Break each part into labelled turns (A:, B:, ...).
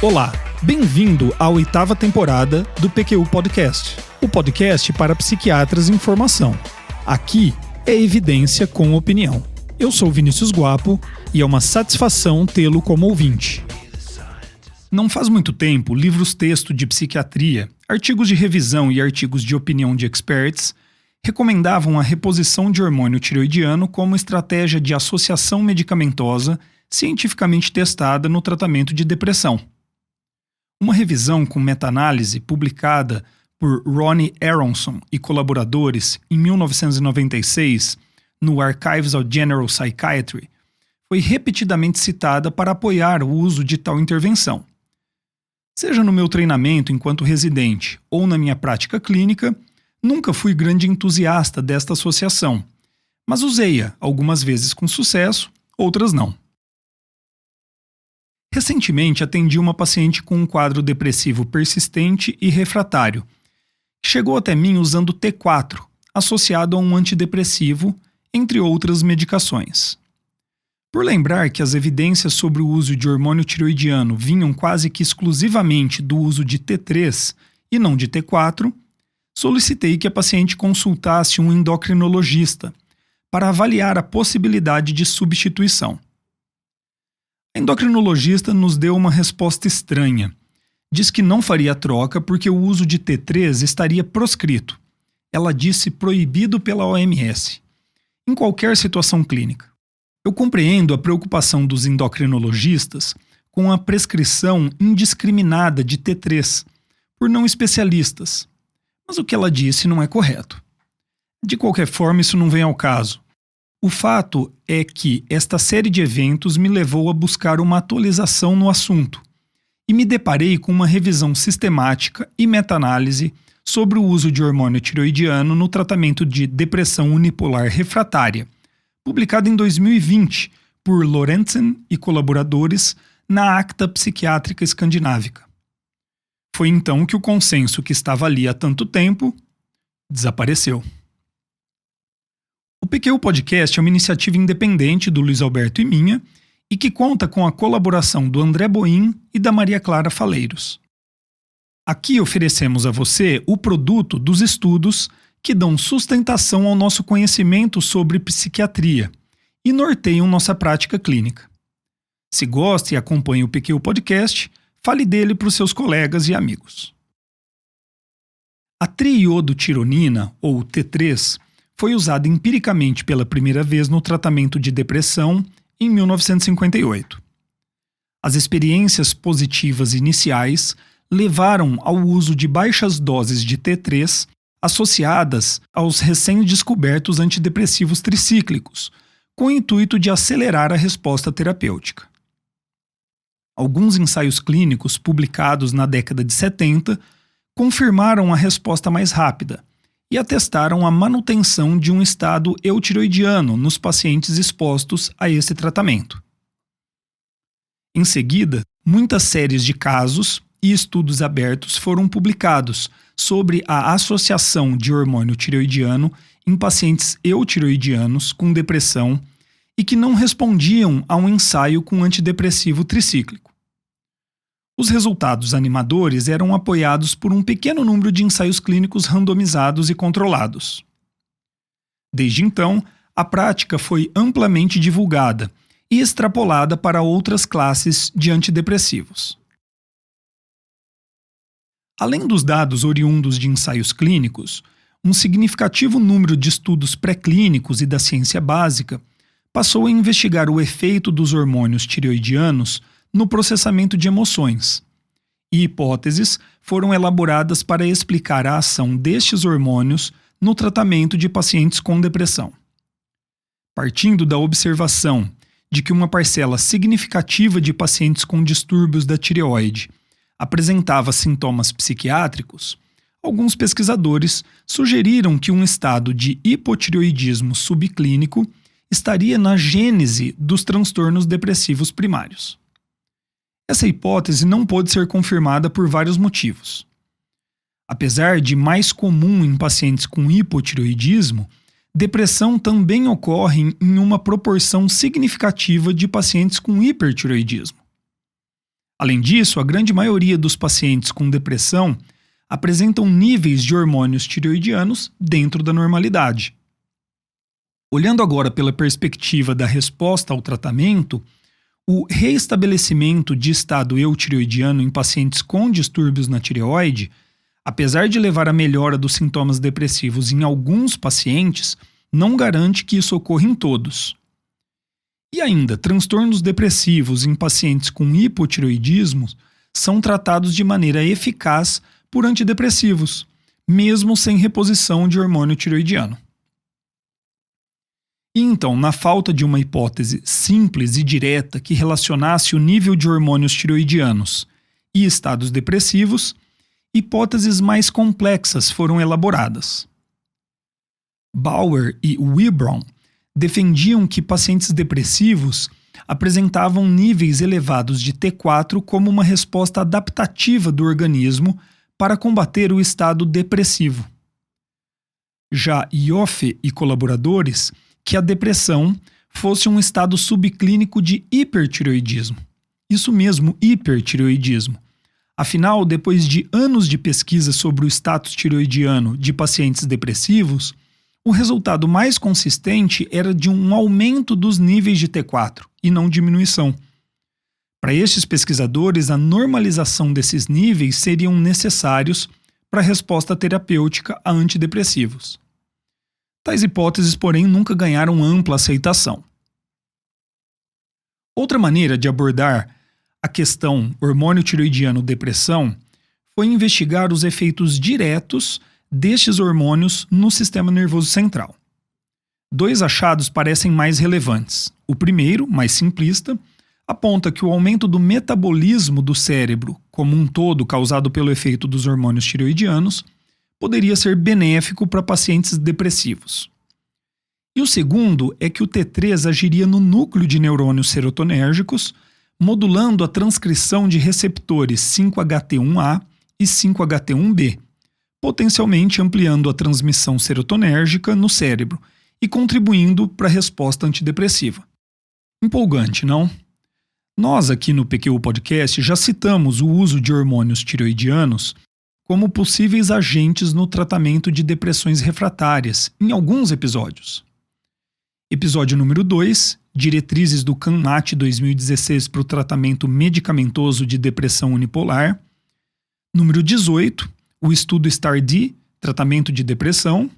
A: Olá, bem-vindo à 8ª temporada do PQU Podcast, o podcast para psiquiatras em formação. Aqui é evidência com opinião. Eu sou Vinícius Guapo e é uma satisfação tê-lo como ouvinte. Não faz muito tempo, livros-texto de psiquiatria, artigos de revisão e artigos de opinião de experts recomendavam a reposição de hormônio tireoidiano como estratégia de associação medicamentosa cientificamente testada no tratamento de depressão. Uma revisão com meta-análise publicada por Ronnie Aronson e colaboradores em 1996 no Archives of General Psychiatry foi repetidamente citada para apoiar o uso de tal intervenção. Seja no meu treinamento enquanto residente ou na minha prática clínica, nunca fui grande entusiasta desta associação, mas usei-a algumas vezes com sucesso, outras não. Recentemente atendi uma paciente com um quadro depressivo persistente e refratário, que chegou até mim usando T4, associado a um antidepressivo, entre outras medicações. Por lembrar que as evidências sobre o uso de hormônio tireoidiano vinham quase que exclusivamente do uso de T3 e não de T4, solicitei que a paciente consultasse um endocrinologista para avaliar a possibilidade de substituição. A endocrinologista nos deu uma resposta estranha. Diz que não faria troca porque o uso de T3 estaria proscrito. Ela disse proibido pela OMS, em qualquer situação clínica. Eu compreendo a preocupação dos endocrinologistas com a prescrição indiscriminada de T3 por não especialistas, mas o que ela disse não é correto. De qualquer forma, isso não vem ao caso. O fato é que esta série de eventos me levou a buscar uma atualização no assunto e me deparei com uma revisão sistemática e meta-análise sobre o uso de hormônio tireoidiano no tratamento de depressão unipolar refratária, publicada em 2020 por Lorentzen e colaboradores na Acta Psiquiátrica Escandinávica. Foi então que o consenso que estava ali há tanto tempo desapareceu. O PQU Podcast é uma iniciativa independente do Luiz Alberto e minha e que conta com a colaboração do André Boim e da Maria Clara Faleiros. Aqui oferecemos a você o produto dos estudos que dão sustentação ao nosso conhecimento sobre psiquiatria e norteiam nossa prática clínica. Se gosta e acompanha o PQU Podcast, fale dele para os seus colegas e amigos. A triiodotironina, ou T3, foi usada empiricamente pela primeira vez no tratamento de depressão em 1958. As experiências positivas iniciais levaram ao uso de baixas doses de T3 associadas aos recém-descobertos antidepressivos tricíclicos, com o intuito de acelerar a resposta terapêutica. Alguns ensaios clínicos publicados na década de 70 confirmaram a resposta mais rápida e atestaram a manutenção de um estado eutiroidiano nos pacientes expostos a esse tratamento. Em seguida, muitas séries de casos e estudos abertos foram publicados sobre a associação de hormônio tireoidiano em pacientes eutiroidianos com depressão e que não respondiam a um ensaio com antidepressivo tricíclico. Os resultados animadores eram apoiados por um pequeno número de ensaios clínicos randomizados e controlados. Desde então, a prática foi amplamente divulgada e extrapolada para outras classes de antidepressivos. Além dos dados oriundos de ensaios clínicos, um significativo número de estudos pré-clínicos e da ciência básica passou a investigar o efeito dos hormônios tireoidianos no processamento de emoções, e hipóteses foram elaboradas para explicar a ação destes hormônios no tratamento de pacientes com depressão. Partindo da observação de que uma parcela significativa de pacientes com distúrbios da tireoide apresentava sintomas psiquiátricos, alguns pesquisadores sugeriram que um estado de hipotireoidismo subclínico estaria na gênese dos transtornos depressivos primários. Essa hipótese não pôde ser confirmada por vários motivos. Apesar de mais comum em pacientes com hipotireoidismo, depressão também ocorre em uma proporção significativa de pacientes com hipertireoidismo. Além disso, a grande maioria dos pacientes com depressão apresentam níveis de hormônios tireoidianos dentro da normalidade. Olhando agora pela perspectiva da resposta ao tratamento, o reestabelecimento de estado eutireoidiano em pacientes com distúrbios na tireoide, apesar de levar à melhora dos sintomas depressivos em alguns pacientes, não garante que isso ocorra em todos. E ainda, transtornos depressivos em pacientes com hipotireoidismo são tratados de maneira eficaz por antidepressivos, mesmo sem reposição de hormônio tireoidiano. E então, na falta de uma hipótese simples e direta que relacionasse o nível de hormônios tireoidianos e estados depressivos, hipóteses mais complexas foram elaboradas. Bauer e Wibron defendiam que pacientes depressivos apresentavam níveis elevados de T4 como uma resposta adaptativa do organismo para combater o estado depressivo. Já Ioffe e colaboradores que a depressão fosse um estado subclínico de hipertireoidismo. Isso mesmo, hipertireoidismo. Afinal, depois de anos de pesquisa sobre o status tireoidiano de pacientes depressivos, o resultado mais consistente era de um aumento dos níveis de T4 e não diminuição. Para estes pesquisadores, a normalização desses níveis seriam necessários para a resposta terapêutica a antidepressivos. Tais hipóteses, porém, nunca ganharam ampla aceitação. Outra maneira de abordar a questão hormônio tireoidiano-depressão foi investigar os efeitos diretos destes hormônios no sistema nervoso central. Dois achados parecem mais relevantes. O primeiro, mais simplista, aponta que o aumento do metabolismo do cérebro como um todo causado pelo efeito dos hormônios tireoidianos poderia ser benéfico para pacientes depressivos. E o segundo é que o T3 agiria no núcleo de neurônios serotonérgicos, modulando a transcrição de receptores 5-HT1A e 5-HT1B, potencialmente ampliando a transmissão serotonérgica no cérebro e contribuindo para a resposta antidepressiva. Empolgante, não? Nós aqui no PQ Podcast já citamos o uso de hormônios tireoidianos como possíveis agentes no tratamento de depressões refratárias em alguns episódios. Episódio número 2, Diretrizes do CANMAT 2016 para o tratamento medicamentoso de depressão unipolar. Número 18, o estudo STAR-D, tratamento de depressão.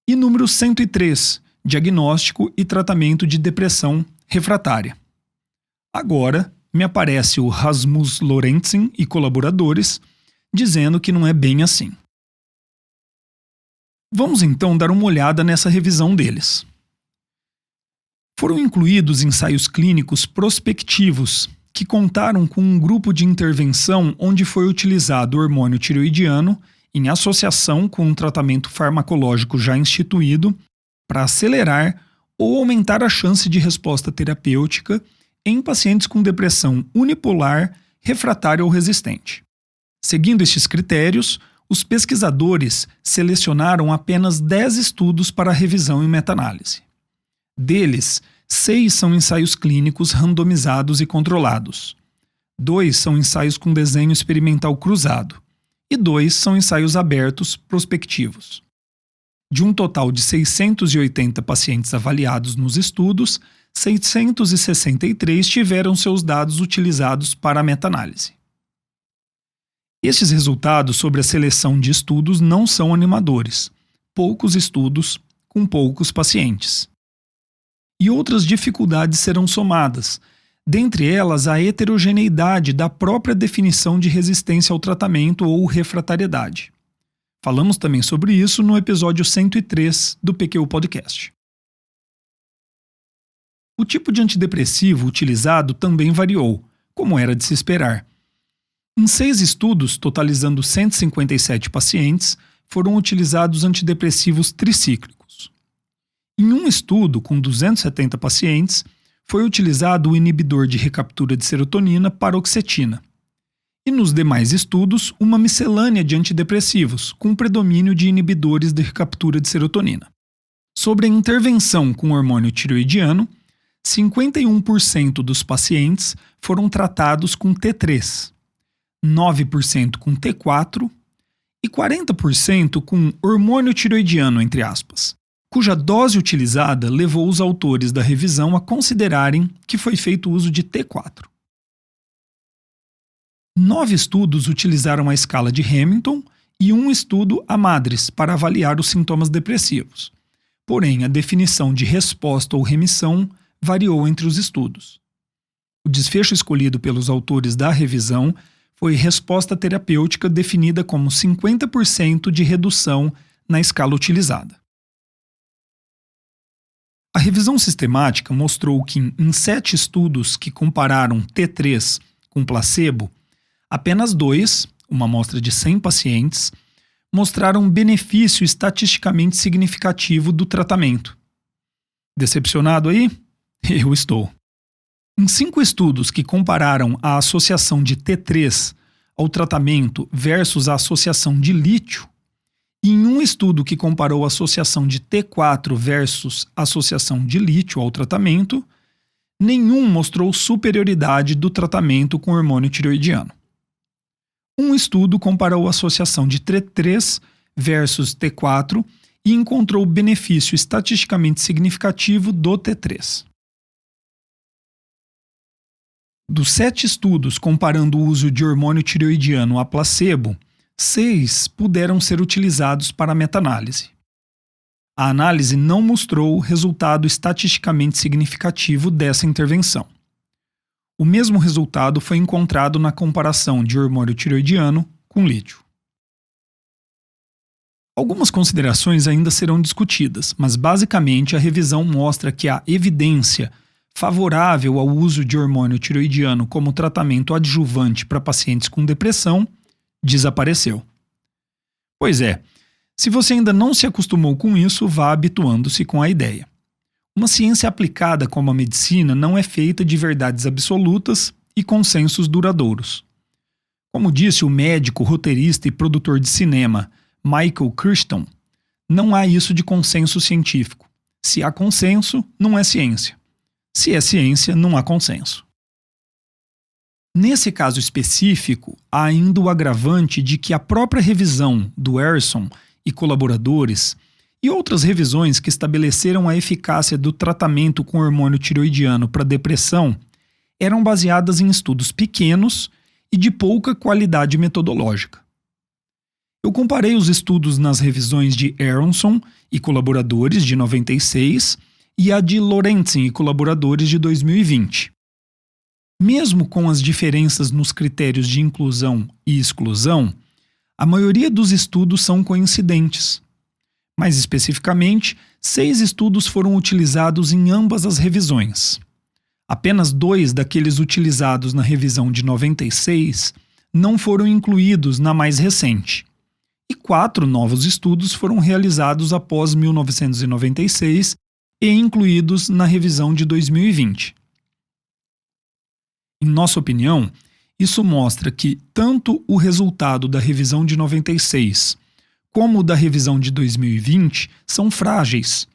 A: E número 103, diagnóstico e tratamento de depressão refratária. Agora, me aparece o Rasmus Lorentzen e colaboradores dizendo que não é bem assim. Vamos então dar uma olhada nessa revisão deles. Foram incluídos ensaios clínicos prospectivos que contaram com um grupo de intervenção onde foi utilizado o hormônio tireoidiano em associação com um tratamento farmacológico já instituído para acelerar ou aumentar a chance de resposta terapêutica em pacientes com depressão unipolar, refratária ou resistente. Seguindo estes critérios, os pesquisadores selecionaram apenas 10 estudos para revisão e meta-análise. Deles, 6 são ensaios clínicos randomizados e controlados. 2 são ensaios com desenho experimental cruzado. E 2 são ensaios abertos prospectivos. De um total de 680 pacientes avaliados nos estudos, 663 tiveram seus dados utilizados para a meta-análise. Estes resultados sobre a seleção de estudos não são animadores. Poucos estudos com poucos pacientes. E outras dificuldades serão somadas, dentre elas a heterogeneidade da própria definição de resistência ao tratamento ou refratariedade. Falamos também sobre isso no episódio 103 do PQ Podcast. O tipo de antidepressivo utilizado também variou, como era de se esperar. Em 6 estudos, totalizando 157 pacientes, foram utilizados antidepressivos tricíclicos. Em um estudo, com 270 pacientes, foi utilizado o inibidor de recaptura de serotonina paroxetina. E nos demais estudos, uma miscelânea de antidepressivos, com predomínio de inibidores de recaptura de serotonina. Sobre a intervenção com hormônio tireoidiano, 51% dos pacientes foram tratados com T3, 9% com T4 e 40% com hormônio tiroidiano, entre aspas, cuja dose utilizada levou os autores da revisão a considerarem que foi feito uso de T4. 9 estudos utilizaram a escala de Hamilton e um estudo a MADRS para avaliar os sintomas depressivos. Porém, a definição de resposta ou remissão variou entre os estudos. O desfecho escolhido pelos autores da revisão foi resposta terapêutica definida como 50% de redução na escala utilizada. A revisão sistemática mostrou que, em 7 estudos que compararam T3 com placebo, apenas 2, uma amostra de 100 pacientes, mostraram benefício estatisticamente significativo do tratamento. Decepcionado aí? Eu estou. Em 5 estudos que compararam a associação de T3 ao tratamento versus a associação de lítio, e em um estudo que comparou a associação de T4 versus a associação de lítio ao tratamento, nenhum mostrou superioridade do tratamento com hormônio tireoidiano. Um estudo comparou a associação de T3 versus T4 e encontrou benefício estatisticamente significativo do T3. Dos 7 estudos comparando o uso de hormônio tireoidiano a placebo, 6 puderam ser utilizados para meta-análise. A análise não mostrou resultado estatisticamente significativo dessa intervenção. O mesmo resultado foi encontrado na comparação de hormônio tireoidiano com lítio. Algumas considerações ainda serão discutidas, mas basicamente a revisão mostra que a evidência favorável ao uso de hormônio tireoidiano como tratamento adjuvante para pacientes com depressão desapareceu. Pois é, se você ainda não se acostumou com isso, vá habituando-se com a ideia. Uma ciência aplicada como a medicina não é feita de verdades absolutas e consensos duradouros. Como disse o médico, roteirista e produtor de cinema Michael Crichton, não há isso de consenso científico. Se há consenso, não é ciência. Se é ciência, não há consenso. Nesse caso específico, há ainda o agravante de que a própria revisão do Harrison e colaboradores e outras revisões que estabeleceram a eficácia do tratamento com hormônio tireoidiano para depressão eram baseadas em estudos pequenos e de pouca qualidade metodológica. Eu comparei os estudos nas revisões de Aronson e colaboradores de 96 e a de Lorentzen e colaboradores de 2020. Mesmo com as diferenças nos critérios de inclusão e exclusão, a maioria dos estudos são coincidentes. Mais especificamente, 6 estudos foram utilizados em ambas as revisões. Apenas 2 daqueles utilizados na revisão de 96 não foram incluídos na mais recente. E 4 novos estudos foram realizados após 1996 e incluídos na revisão de 2020. Em nossa opinião, isso mostra que tanto o resultado da revisão de 96 como o da revisão de 2020 são frágeis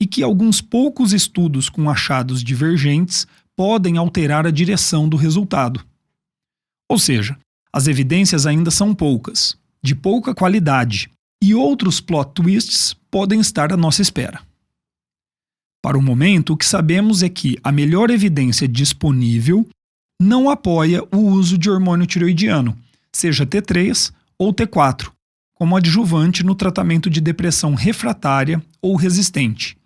A: e que alguns poucos estudos com achados divergentes podem alterar a direção do resultado. Ou seja, as evidências ainda são poucas, de pouca qualidade, e outros plot twists podem estar à nossa espera. Para o momento, o que sabemos é que a melhor evidência disponível não apoia o uso de hormônio tireoidiano, seja T3 ou T4, como adjuvante no tratamento de depressão refratária ou resistente.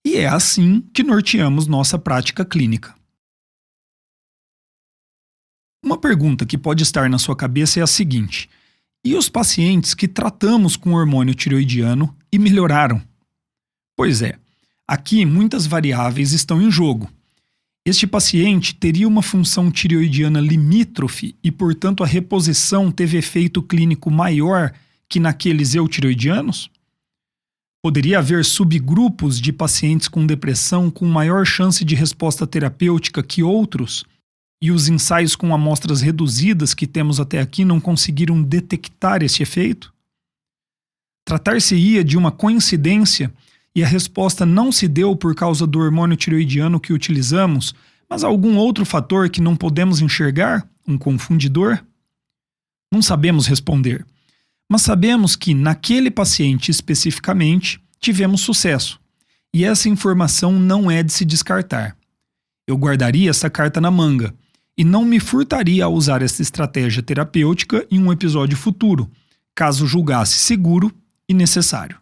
A: E é assim que norteamos nossa prática clínica. Uma pergunta que pode estar na sua cabeça é a seguinte: e os pacientes que tratamos com hormônio tireoidiano e melhoraram? Pois é, aqui muitas variáveis estão em jogo. Este paciente teria uma função tireoidiana limítrofe e, portanto, a reposição teve efeito clínico maior que naqueles eutireoidianos? Poderia haver subgrupos de pacientes com depressão com maior chance de resposta terapêutica que outros? E os ensaios com amostras reduzidas que temos até aqui não conseguiram detectar esse efeito? Tratar-se-ia de uma coincidência e a resposta não se deu por causa do hormônio tireoidiano que utilizamos, mas algum outro fator que não podemos enxergar, um confundidor? Não sabemos responder, mas sabemos que naquele paciente especificamente tivemos sucesso, e essa informação não é de se descartar. Eu guardaria essa carta na manga e não me furtaria a usar essa estratégia terapêutica em um episódio futuro, caso julgasse seguro e necessário.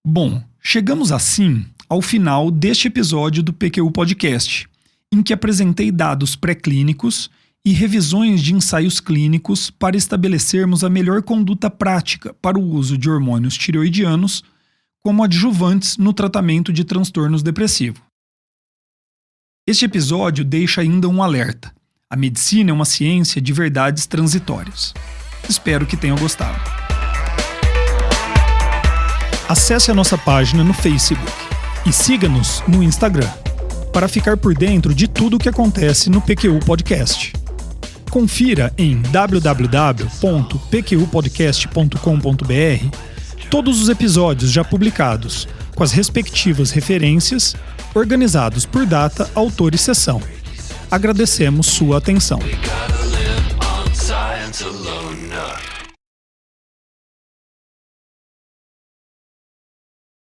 A: Bom, chegamos assim ao final deste episódio do PQU Podcast, em que apresentei dados pré-clínicos e revisões de ensaios clínicos para estabelecermos a melhor conduta prática para o uso de hormônios tireoidianos como adjuvantes no tratamento de transtornos depressivos. Este episódio deixa ainda um alerta. A medicina é uma ciência de verdades transitórias. Espero que tenham gostado. Acesse a nossa página no Facebook e siga-nos no Instagram para ficar por dentro de tudo o que acontece no PQU Podcast. Confira em www.pqpodcast.com.br todos os episódios já publicados, com as respectivas referências, organizados por data, autor e sessão. Agradecemos sua atenção.